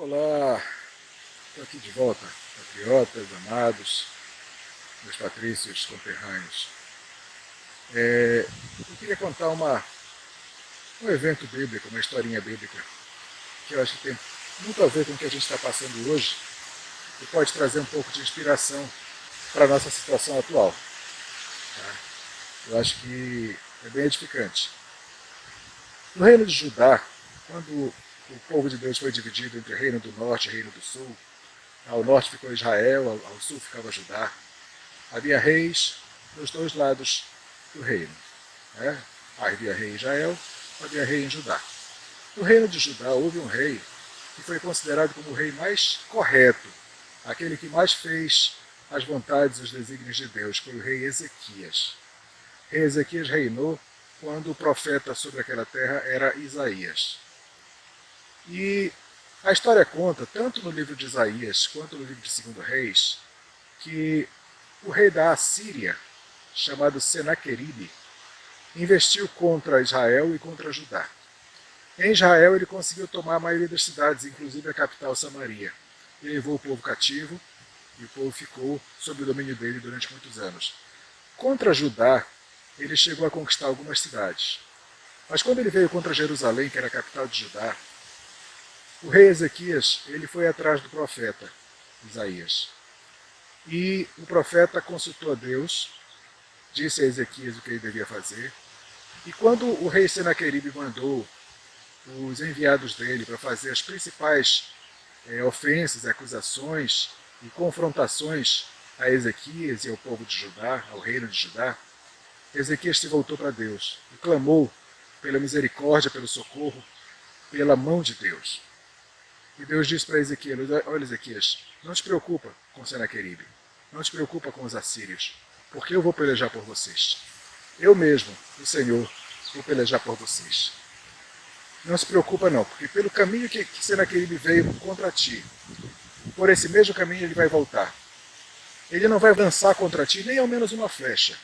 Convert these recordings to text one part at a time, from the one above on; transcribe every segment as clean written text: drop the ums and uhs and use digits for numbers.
Olá, estou aqui de volta, patriotas, amados, meus patrícios conterrâneos. Eu queria contar um evento bíblico, uma historinha bíblica, que eu acho que tem muito a ver com o que a gente está passando hoje e pode trazer um pouco de inspiração para a nossa situação atual. Tá? Eu acho que é bem edificante. No reino de Judá, quando o povo de Deus foi dividido entre reino do norte e reino do sul, ao norte ficou Israel, ao sul ficava Judá, havia reis dos dois lados do reino. Né? Havia rei em Israel, havia rei em Judá. No reino de Judá houve um rei que foi considerado como o rei mais correto, aquele que mais fez as vontades e os desígnios de Deus, foi o rei Ezequias. O rei Ezequias reinou quando o profeta sobre aquela terra era Isaías. E a história conta, tanto no livro de Isaías quanto no livro de 2 Reis, que o rei da Assíria, chamado Senaqueribe, investiu contra Israel e contra Judá. Em Israel ele conseguiu tomar a maioria das cidades, inclusive a capital Samaria. Ele levou o povo cativo e o povo ficou sob o domínio dele durante muitos anos. Contra Judá, ele chegou a conquistar algumas cidades. Mas quando ele veio contra Jerusalém, que era a capital de Judá, o rei Ezequias ele foi atrás do profeta Isaías. E o profeta consultou a Deus, disse a Ezequias o que ele devia fazer. E quando o rei Senaqueribe mandou os enviados dele para fazer as principais ofensas, acusações e confrontações a Ezequias e ao povo de Judá, ao reino de Judá, Ezequias se voltou para Deus e clamou pela misericórdia, pelo socorro, pela mão de Deus. E Deus disse para Ezequias: olha, Ezequias, não te preocupa com Senaqueribe, não te preocupa com os assírios, porque eu vou pelejar por vocês. Eu mesmo, o Senhor, vou pelejar por vocês. Não se preocupa não, porque pelo caminho que Senaqueribe veio contra ti, por esse mesmo caminho ele vai voltar. Ele não vai lançar contra ti nem ao menos uma flecha.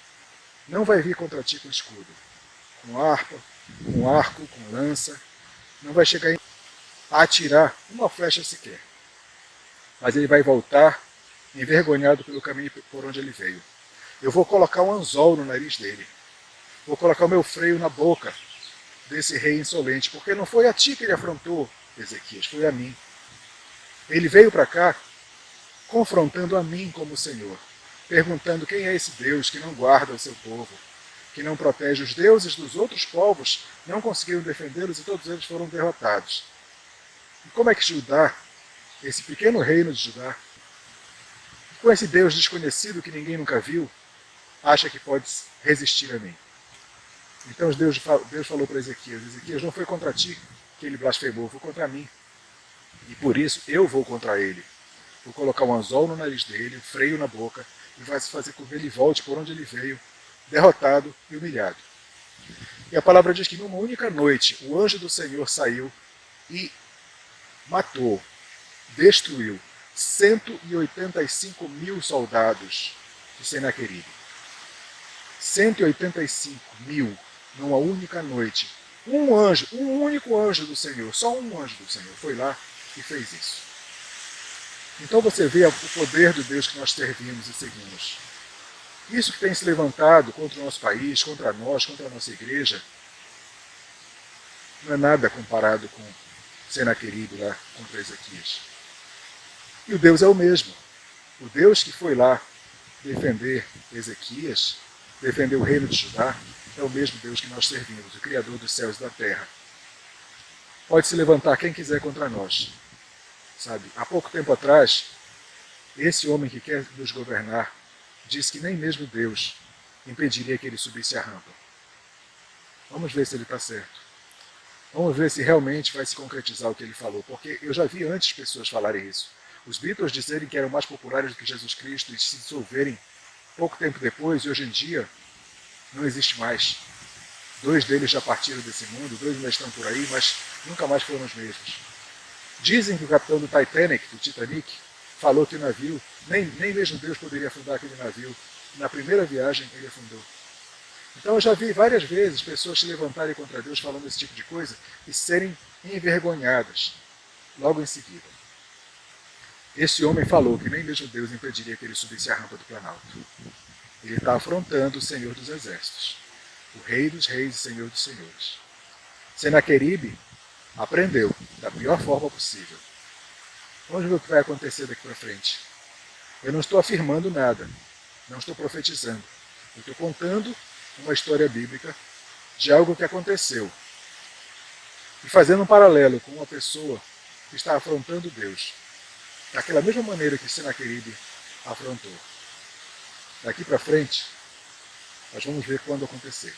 Não vai vir contra ti com escudo, com harpa, com arco, com lança. Não vai chegar a atirar uma flecha sequer. Mas ele vai voltar envergonhado pelo caminho por onde ele veio. Eu vou colocar um anzol no nariz dele. Vou colocar o meu freio na boca desse rei insolente, porque não foi a ti que ele afrontou, Ezequias, foi a mim. Ele veio para cá confrontando a mim como Senhor, perguntando quem é esse Deus que não guarda o seu povo, que não protege os deuses dos outros povos, não conseguiram defendê-los e todos eles foram derrotados. E como é que Judá, esse pequeno reino de Judá, com esse Deus desconhecido que ninguém nunca viu, acha que pode resistir a mim? Então Deus falou para Ezequias: Ezequias, não foi contra ti que ele blasfemou, foi contra mim. E por isso eu vou contra ele. Vou colocar um anzol no nariz dele, um freio na boca, e vai fazer com que ele volte por onde ele veio, derrotado e humilhado. E a palavra diz que numa única noite o anjo do Senhor saiu e matou, destruiu 185 mil soldados de Senaqueribe. 185 mil numa única noite. Um anjo, um único anjo do Senhor, só um anjo do Senhor foi lá e fez isso. Então você vê o poder do Deus que nós servimos e seguimos. Isso que tem se levantado contra o nosso país, contra nós, contra a nossa igreja, não é nada comparado com Senaqueribe lá contra Ezequias. E o Deus é o mesmo. O Deus que foi lá defender Ezequias, defender o reino de Judá, é o mesmo Deus que nós servimos, o Criador dos céus e da terra. Pode se levantar quem quiser contra nós. Sabe? Há pouco tempo atrás, esse homem que quer nos governar disse que nem mesmo Deus impediria que ele subisse a rampa. Vamos ver se ele está certo. Vamos ver se realmente vai se concretizar o que ele falou, porque eu já vi antes pessoas falarem isso. Os Beatles dizerem que eram mais populares do que Jesus Cristo e se dissolverem pouco tempo depois, e hoje em dia não existe mais. 2 deles já partiram desse mundo, 2 ainda estão por aí, mas nunca mais foram os mesmos. Dizem que o capitão do Titanic, do Titanic, falou que o navio, nem mesmo Deus poderia afundar aquele navio. Na primeira viagem ele afundou. Então eu já vi várias vezes pessoas se levantarem contra Deus falando esse tipo de coisa e serem envergonhadas logo em seguida. Esse homem falou que nem mesmo Deus impediria que ele subisse a rampa do Planalto. Ele está afrontando o Senhor dos Exércitos, o Rei dos Reis e Senhor dos Senhores. Senaqueribe aprendeu da pior forma possível. Vamos ver o que vai acontecer daqui para frente. Eu não estou afirmando nada, não estou profetizando. Eu estou contando uma história bíblica de algo que aconteceu. E fazendo um paralelo com uma pessoa que está afrontando Deus, daquela mesma maneira que Senaqueribe afrontou. Daqui para frente, nós vamos ver quando acontecer.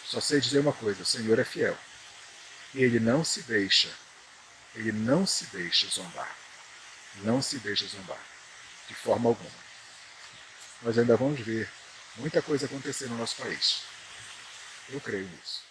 Só sei dizer uma coisa, o Senhor é fiel. E Ele não se deixa zombar. Não se deixa zombar, de forma alguma. Nós ainda vamos ver muita coisa acontecer no nosso país. Eu creio nisso.